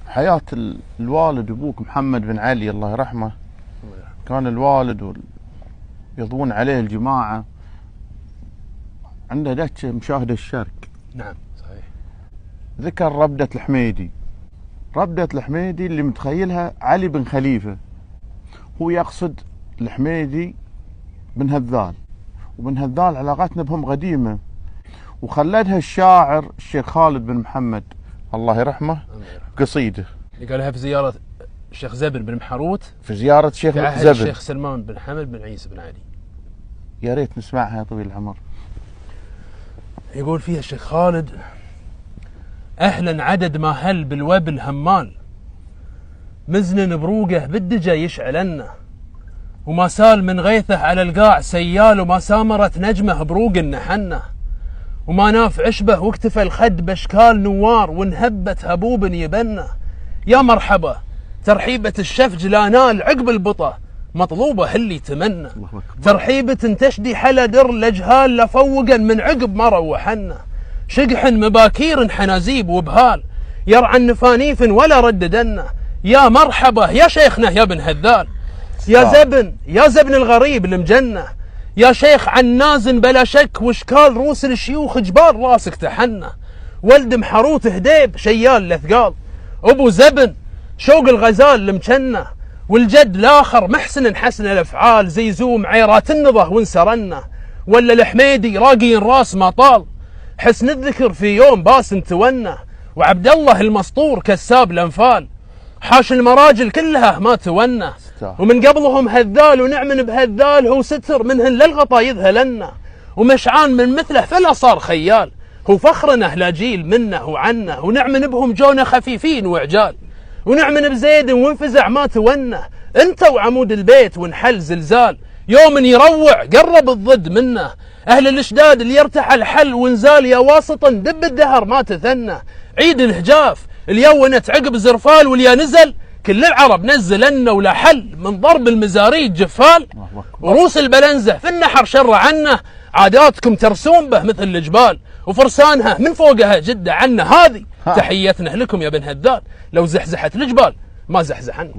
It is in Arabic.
حياة الوالد أبوك محمد بن علي الله يرحمه، كان الوالد يضوون عليه الجماعة، عنده دكة مشاهدة الشرق. نعم صحيح. ذكر ربدة الحميدي. ربدة الحميدي اللي متخيلها علي بن خليفة، هو يقصد الحميدي بن هذال، وبن هذال علاقتنا بهم قديمة، وخلدها الشاعر الشيخ خالد بن محمد الله يرحمه قصيدة اللي قالها في زيارة الشيخ زبن بن محروت، في زيارة الشيخ زبن الشيخ سلمان بن حمد بن عيسى بن علي. يا ريت نسمعها يا طويل العمر. يقول فيها الشيخ خالد: أهلا عدد ما هل بالوبل همال، مزن بروقه بالدجا يشعلنا، وما سال من غيثه على القاع سيال، وما سامرت نجمه بروق النحنه، وما ناف عشبه واكتفى الخد باشكال نوار، ونهبت هبوب يبنى. يا مرحبا ترحيبة الشفج لا نال عقب البطة، مطلوبه اللي تمنى. ترحيبة تشدي حلا در الاجهال، لفوقا من عقب ما روحنا. شقح مباكير حنازيب وبهال، يرعى النفانيف ولا رددنا. يا مرحبا يا شيخنا يا بن هذال، يا زبن الغريب المجنة، يا شيخ عناز بلا شك، وشكال روس الشيوخ جبال راسك تحنى. ولد محروت هديب شيال لثقال، ابو زبن شوق الغزال المجنة، والجد الاخر محسن حسن الافعال، زيزوم عيرات النضه وانسرنا. ولا الحميدي راقي راس ما طال، حسن الذكر في يوم باس تونى. وعبد الله المسطور كساب الانفال، حاش المراجل كلها ما تونى. ومن قبلهم هذال ونعمن بهذال، هو ستر منهن للغطا يذهلنا. ومشعان من مثله فلا صار خيال، هو فخرنا لا جيل منه وعنه. ونعمن بهم جونا خفيفين وعجال، ونعمن بزيد وانفزع ما تونه. انت وعمود البيت ونحل زلزال، يوم يروع قرب الضد منه. اهل الاشداد اللي يرتحل الحل ونزال، يا واسطا دب الدهر ما تثنى. عيد الهجاف اليونت عقب زرفال، واليا نزل كل العرب نزلنا. ولا حل من ضرب المزاريد جفال، وروس البلنزة في النحر شر عنه. عاداتكم ترسون به مثل الجبال، وفرسانها من فوقها جدة عنا. هذه تحيتنا لكم يا بن هذال، لو زحزحت الجبال ما زحزحنا.